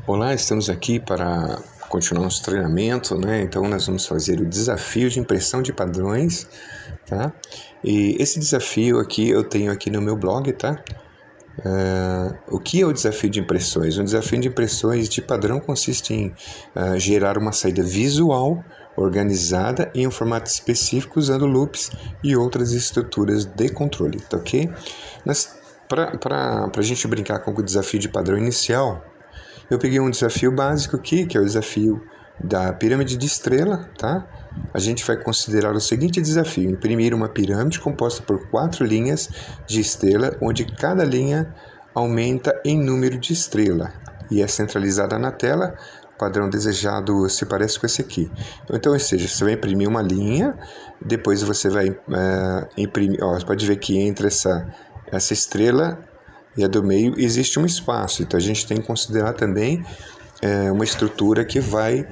Olá, estamos aqui para continuar nosso treinamento, né? Então nós vamos fazer o desafio de impressão de padrões, tá? E esse desafio aqui eu tenho aqui no meu blog, tá? O que é o desafio de impressões? Um desafio de impressões de padrão consiste em gerar uma saída visual organizada em um formato específico usando loops e outras estruturas de controle, tá ok? Para a gente brincar com o desafio de padrão inicial, eu peguei um desafio básico aqui, que é o desafio da pirâmide de estrela, tá? A gente vai considerar o seguinte desafio: imprimir uma pirâmide composta por 4 linhas de estrela, onde cada linha aumenta em número de estrela e é centralizada na tela. O padrão desejado se parece com esse aqui. Então, ou seja, você vai imprimir uma linha, depois você vai imprimir. Ó, você pode ver que entre essa estrela e a do meio existe um espaço, então a gente tem que considerar também uma estrutura que vai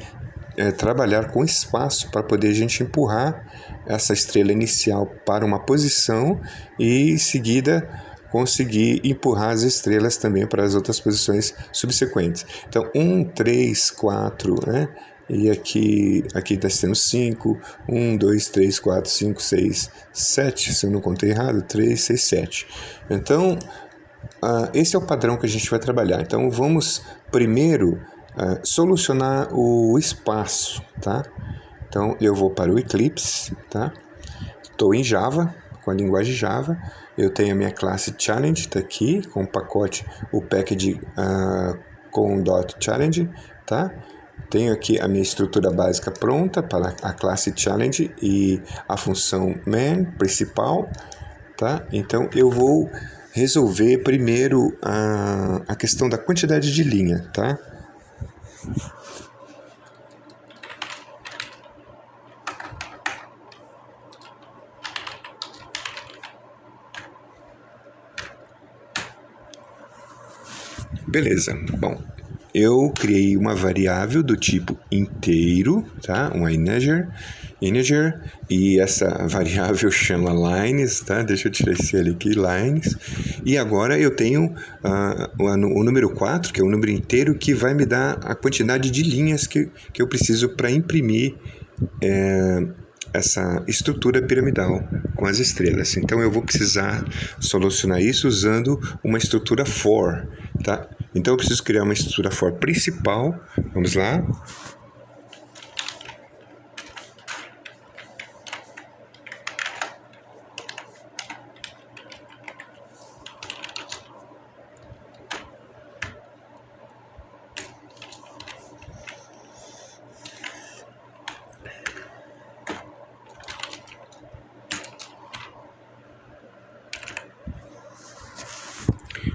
trabalhar com espaço para poder a gente empurrar essa estrela inicial para uma posição e em seguida conseguir empurrar as estrelas também para as outras posições subsequentes. Então 1, 3, 4, né? E aqui nós temos 5, 1, 2, 3, 4, 5, 6, 7, se eu não contei errado, 3, 6, 7. Então, esse é o padrão que a gente vai trabalhar. Então vamos primeiro solucionar o espaço, tá? Então eu vou para o Eclipse, tá? Estou em Java, com a linguagem Java. Eu tenho a minha classe Challenge, tá aqui, com o pacote, o package com .challenge, tá? Tenho aqui a minha estrutura básica pronta para a classe Challenge e a função main principal, tá? Então eu vou resolver primeiro a questão da quantidade de linha, tá? Beleza, bom, eu criei uma variável do tipo inteiro, tá? Uma integer, e essa variável chama lines, tá? Deixa eu tirar esse L aqui, lines, e agora eu tenho o número 4, que é o número inteiro, que vai me dar a quantidade de linhas que eu preciso para imprimir essa estrutura piramidal com as estrelas. Então eu vou precisar solucionar isso usando uma estrutura for, tá? Então eu preciso criar uma estrutura for principal. Vamos lá.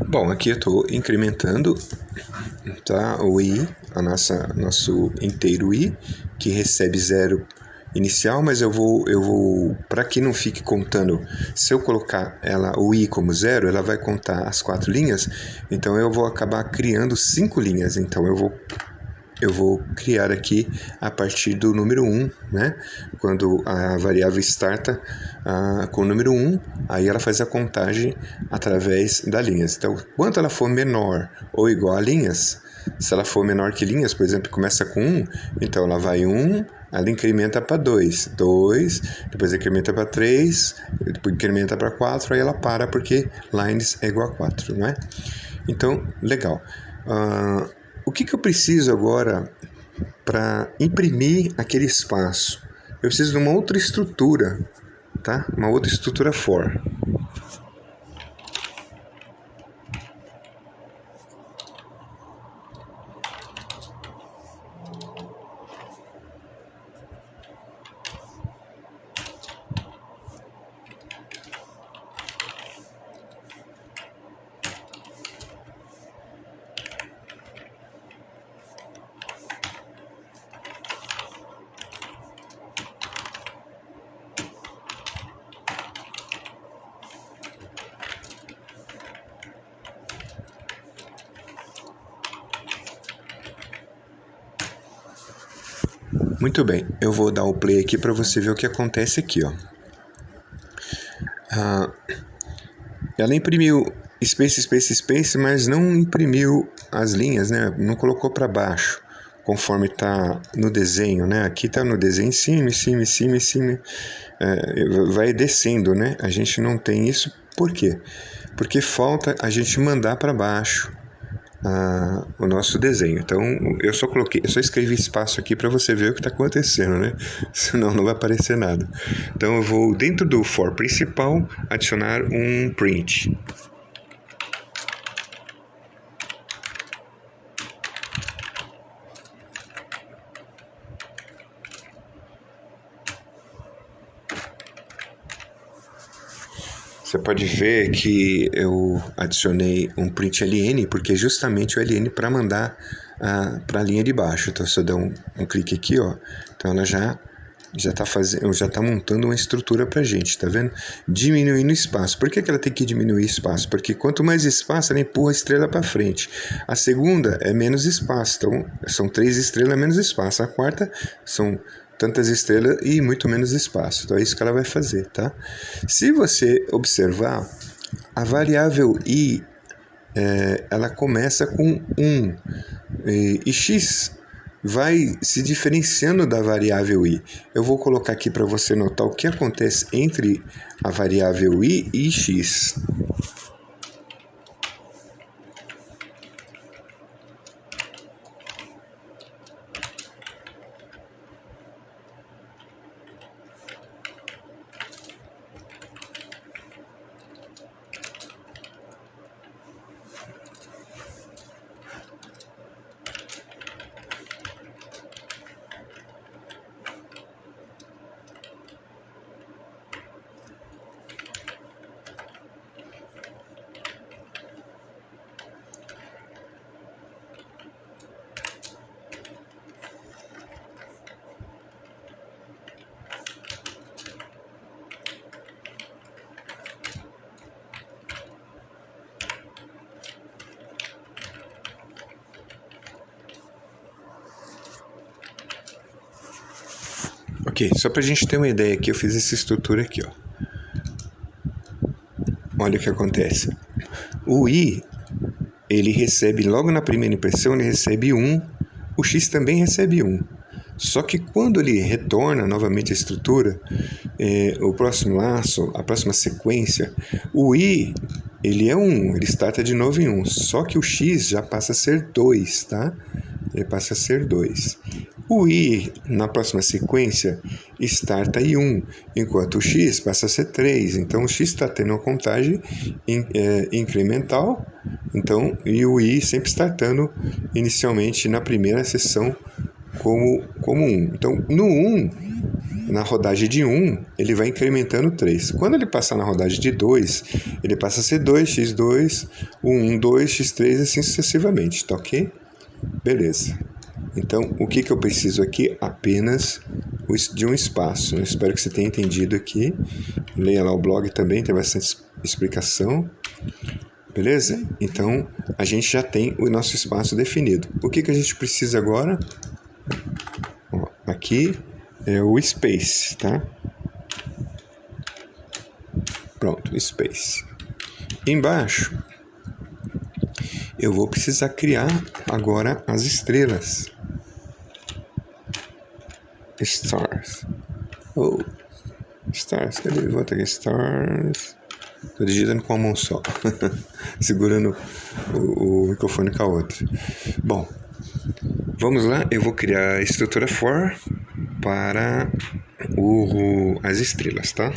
Bom, aqui eu estou incrementando, tá, o i, nosso inteiro i, que recebe 0 inicial, mas eu vou para que não fique contando, se eu colocar o i como 0, ela vai contar as 4 linhas, então eu vou acabar criando 5 linhas, então eu vou criar aqui a partir do número 1, né? Quando a variável starta com o número 1, aí ela faz a contagem através das linhas. Então, quanto ela for menor ou igual a linhas, se ela for menor que linhas, por exemplo, começa com 1, então ela vai 1, ela incrementa para 2, depois incrementa para 3, depois incrementa para 4, aí ela para porque lines é igual a 4, não é? Então, legal. O que eu preciso agora para imprimir aquele espaço? Eu preciso de uma outra estrutura, tá? Uma outra estrutura for. Muito bem, eu vou dar o play aqui para você ver o que acontece aqui, ó. Ela imprimiu space, mas não imprimiu as linhas, né? Não colocou para baixo, conforme está no desenho, né? Aqui está no desenho em cima, vai descendo, né? A gente não tem isso, por quê? Porque falta a gente mandar para baixo o nosso desenho. Então eu só escrevi espaço aqui para você ver o que está acontecendo, né? Senão não vai aparecer nada. Então eu vou dentro do for principal adicionar um print. Você pode ver que eu adicionei um print ln, porque é justamente o ln para mandar para a linha de baixo. Então, se eu der um clique aqui, ó, então ela já está montando uma estrutura para a gente, tá vendo? Diminuindo o espaço. Por que ela tem que diminuir espaço? Porque quanto mais espaço, ela empurra a estrela para frente. A segunda é menos espaço, então são 3 estrelas menos espaço. A quarta são tantas estrelas e muito menos espaço. Então é isso que ela vai fazer, tá? Se você observar, a variável i ela começa com 1 e x vai se diferenciando da variável i. Eu vou colocar aqui para você notar o que acontece entre a variável i e x. Ok, só para a gente ter uma ideia aqui, eu fiz essa estrutura aqui, ó. Olha o que acontece. O i, ele recebe, logo na primeira impressão, ele recebe 1, o x também recebe 1. Só que quando ele retorna novamente a estrutura, o próximo laço, a próxima sequência, o i, ele é 1, ele starta de novo em 1, só que o x já passa a ser 2, tá? Ele passa a ser 2. O i, na próxima sequência, starta em 1, enquanto o x passa a ser 3. Então, o x está tendo uma contagem incremental, então, e o i sempre startando inicialmente na primeira seção como 1. Então, no 1, na rodagem de 1, ele vai incrementando 3. Quando ele passar na rodagem de 2, ele passa a ser 2, x2, 1, 2, x3, assim sucessivamente, tá ok? Beleza. Então, o que eu preciso aqui? Apenas de um espaço. Eu espero que você tenha entendido aqui. Leia lá o blog também, tem bastante explicação. Beleza? Então, a gente já tem o nosso espaço definido. O que a gente precisa agora? Ó, aqui é o space, tá? Pronto, space. Embaixo, eu vou precisar criar agora as estrelas. Stars. Stars, cadê? Volta aqui, stars. Tô digitando com uma mão só, segurando o microfone com a outra. Bom, vamos lá, eu vou criar a estrutura for para as estrelas, tá?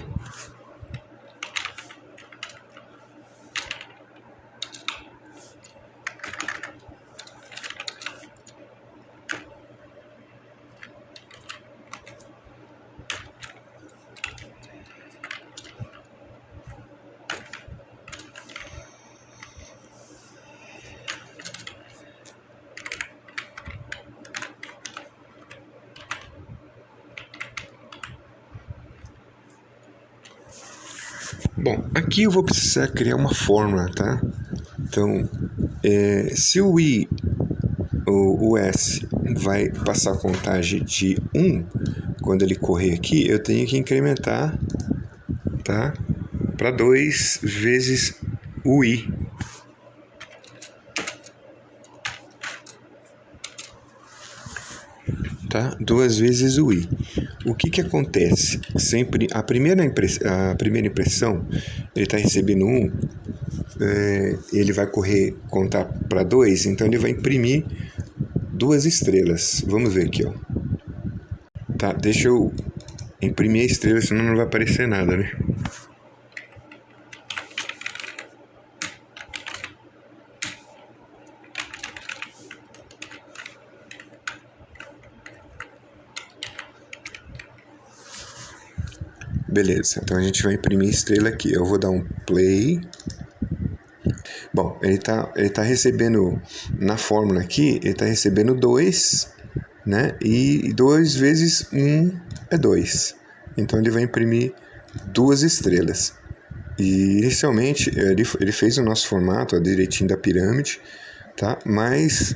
Bom, aqui eu vou precisar criar uma fórmula, tá? Então, se o i, o s vai passar a contagem de 1, quando ele correr aqui, eu tenho que incrementar, tá? Para 2 vezes o i, tá? 2 vezes o i. O que acontece? Sempre a primeira impressão, ele está recebendo 1, ele vai contar para 2, então ele vai imprimir 2 estrelas. Vamos ver aqui, ó. Tá, deixa eu imprimir a estrela, senão não vai aparecer nada, né? Beleza, então a gente vai imprimir estrela aqui. Eu vou dar um play. Bom, ele tá recebendo, na fórmula aqui, ele tá recebendo 2, né? E 2 vezes 1 é 2. Então ele vai imprimir 2 estrelas. E inicialmente ele fez o nosso formato, ó, direitinho da pirâmide, tá? Mas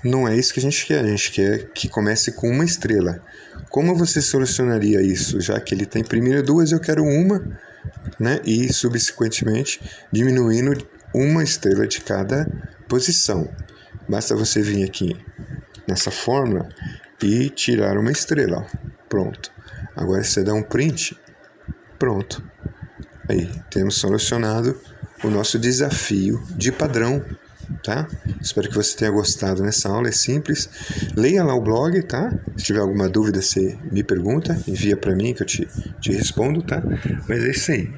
não é isso que a gente quer. A gente quer que comece com uma estrela. Como você solucionaria isso? Já que ele está imprimindo 2, eu quero uma, né? E subsequentemente diminuindo uma estrela de cada posição. Basta você vir aqui nessa fórmula e tirar uma estrela. Ó. Pronto. Agora você dá um print. Pronto. Aí, temos solucionado o nosso desafio de padrão, tá? Espero que você tenha gostado nessa aula, é simples. Leia lá o blog, tá? Se tiver alguma dúvida, você me pergunta, envia para mim que eu te respondo, tá? Mas é isso aí.